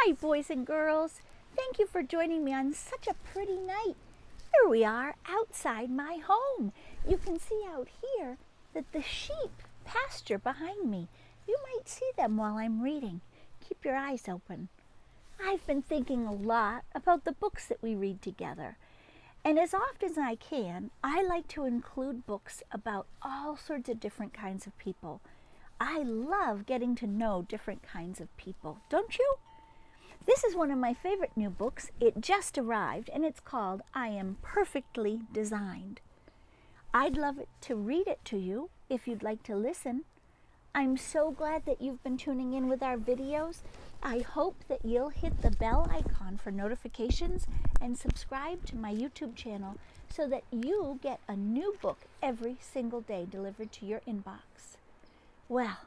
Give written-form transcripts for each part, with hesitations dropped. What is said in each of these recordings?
Hi, boys and girls. Thank you for joining me on such a pretty night. Here we are outside my home. You can see out here that the sheep pasture behind me. You might see them while I'm reading. Keep your eyes open. I've been thinking a lot about the books that we read together. And as often as I can, I like to include books about all sorts of different kinds of people. I love getting to know different kinds of people, don't you? This is one of my favorite new books. It just arrived, and it's called I Am Perfectly Designed. I'd love to read it to you if you'd like to listen. I'm so glad that you've been tuning in with our videos. I hope that you'll hit the bell icon for notifications and subscribe to my YouTube channel so that you get a new book every single day delivered to your inbox. Well,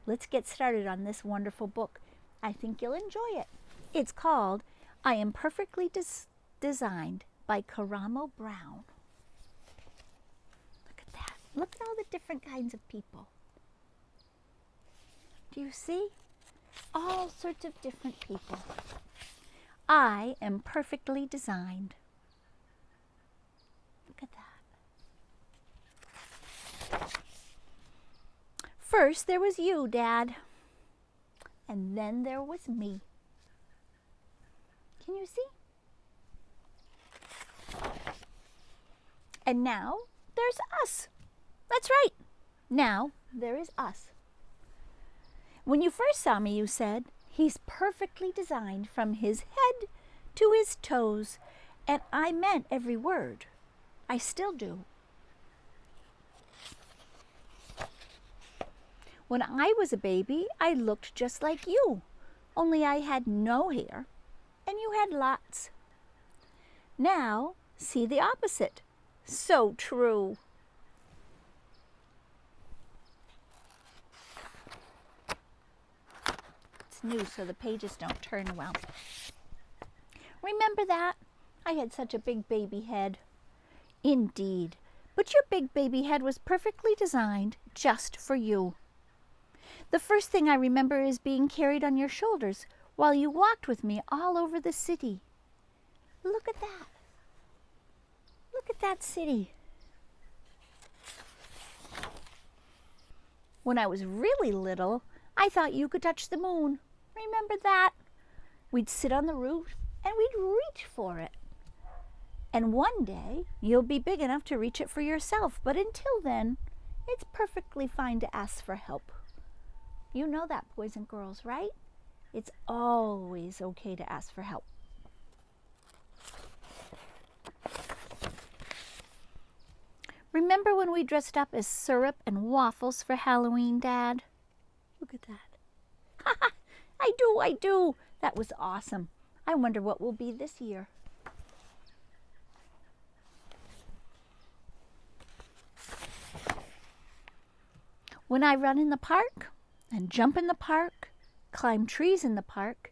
let's get started on this wonderful book. I think you'll enjoy it. It's called I Am Perfectly Designed by Karamo Brown. Look at that. Look at all the different kinds of people. Do you see? All sorts of different people. I am perfectly designed. Look at that. First there was you, Dad. And then there was me. Can you see? And now there's us. That's right. Now there is us. When you first saw me, you said, he's perfectly designed from his head to his toes. And I meant every word. I still do. When I was a baby, I looked just like you, only I had no hair and you had lots. Now, see the opposite. So true. It's new, so the pages don't turn well. Remember that? I had such a big baby head. Indeed, but your big baby head was perfectly designed just for you. The first thing I remember is being carried on your shoulders while you walked with me all over the city. Look at that. Look at that city. When I was really little, I thought you could touch the moon. Remember that? We'd sit on the roof and we'd reach for it. And one day, you'll be big enough to reach it for yourself. But until then, it's perfectly fine to ask for help. You know that, boys and girls, right? It's always okay to ask for help. Remember when we dressed up as syrup and waffles for Halloween, Dad? Look at that. I do. That was awesome. I wonder what will be this year. When I run in the park and jump in the park, climb trees in the park,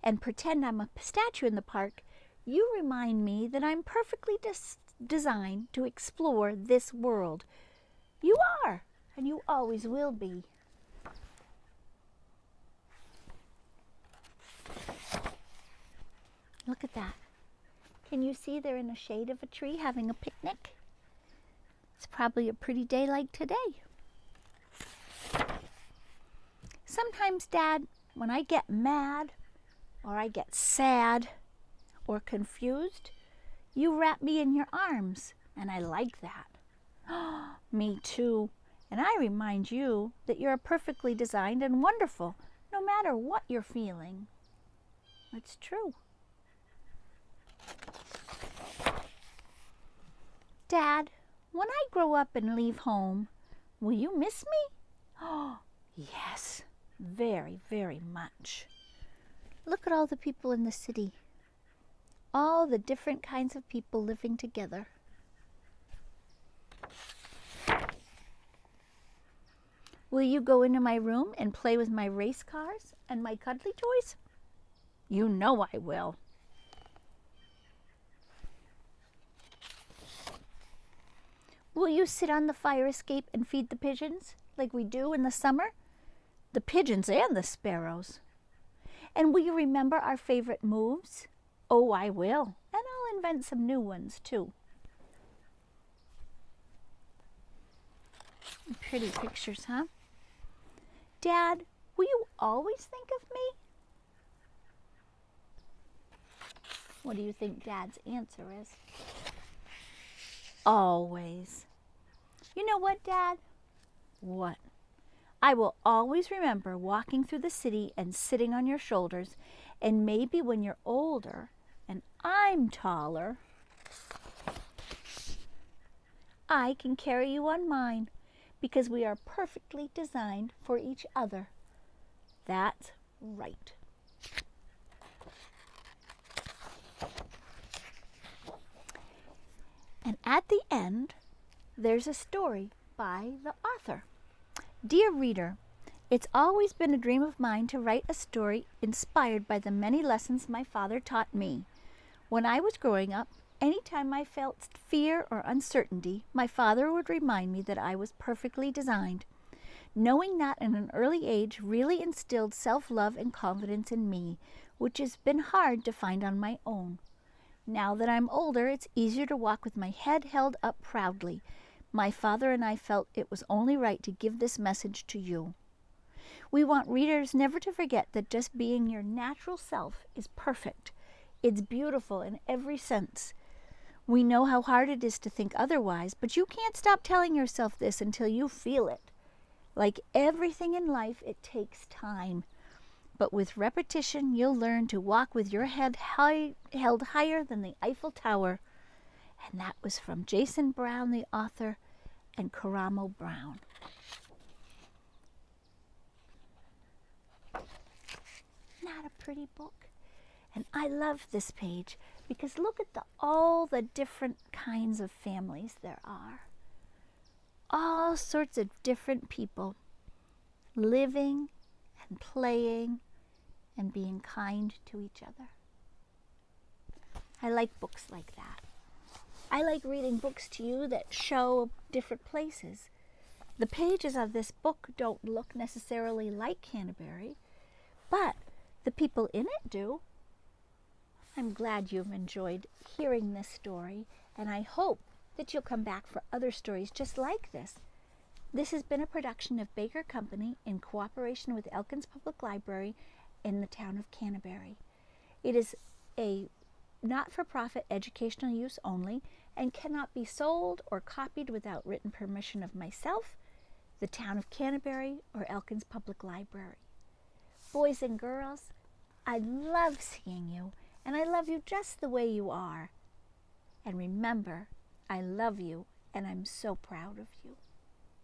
and pretend I'm a statue in the park, you remind me that I'm perfectly designed to explore this world. You are, and you always will be. Look at that. Can you see they're in the shade of a tree having a picnic? It's probably a pretty day like today. Sometimes, Dad, when I get mad, or I get sad, or confused, you wrap me in your arms, and I like that. Me too. And I remind you that you're perfectly designed and wonderful, no matter what you're feeling. It's true. Dad, when I grow up and leave home, will you miss me? Oh, yes. Very, very much. Look at all the people in the city. All the different kinds of people living together. Will you go into my room and play with my race cars and my cuddly toys? You know I will. Will you sit on the fire escape and feed the pigeons like we do in the summer? The pigeons and the sparrows. And will you remember our favorite moves? Oh, I will. And I'll invent some new ones too. Pretty pictures, huh? Dad, will you always think of me? What do you think Dad's answer is? Always. You know what, Dad? What? I will always remember walking through the city and sitting on your shoulders, and maybe when you're older and I'm taller, I can carry you on mine because we are perfectly designed for each other. That's right. And at the end, there's a story by the author. Dear reader, it's always been a dream of mine to write a story inspired by the many lessons my father taught me. When I was growing up, anytime I felt fear or uncertainty, my father would remind me that I was perfectly designed. Knowing that in an early age really instilled self-love and confidence in me, which has been hard to find on my own. Now that I'm older, it's easier to walk with my head held up proudly. My father and I felt it was only right to give this message to you. We want readers never to forget that just being your natural self is perfect. It's beautiful in every sense. We know how hard it is to think otherwise, but you can't stop telling yourself this until you feel it. Like everything in life, it takes time. But with repetition, you'll learn to walk with your head held higher than the Eiffel Tower. And that was from Jason Brown, the author, and Karamo Brown. Not a pretty book? And I love this page because look at all the different kinds of families there are. All sorts of different people living and playing and being kind to each other. I like books like that. I like reading books to you that show different places. The pages of this book don't look necessarily like Canterbury, but the people in it do. I'm glad you've enjoyed hearing this story, and I hope that you'll come back for other stories just like this. This has been a production of Baker Company in cooperation with Elkins Public Library in the town of Canterbury. It is a not-for-profit educational use only and cannot be sold or copied without written permission of myself, the town of Canterbury, or Elkins Public Library. Boys and girls, I love seeing you, and I love you just the way you are. And remember, I love you, and I'm so proud of you.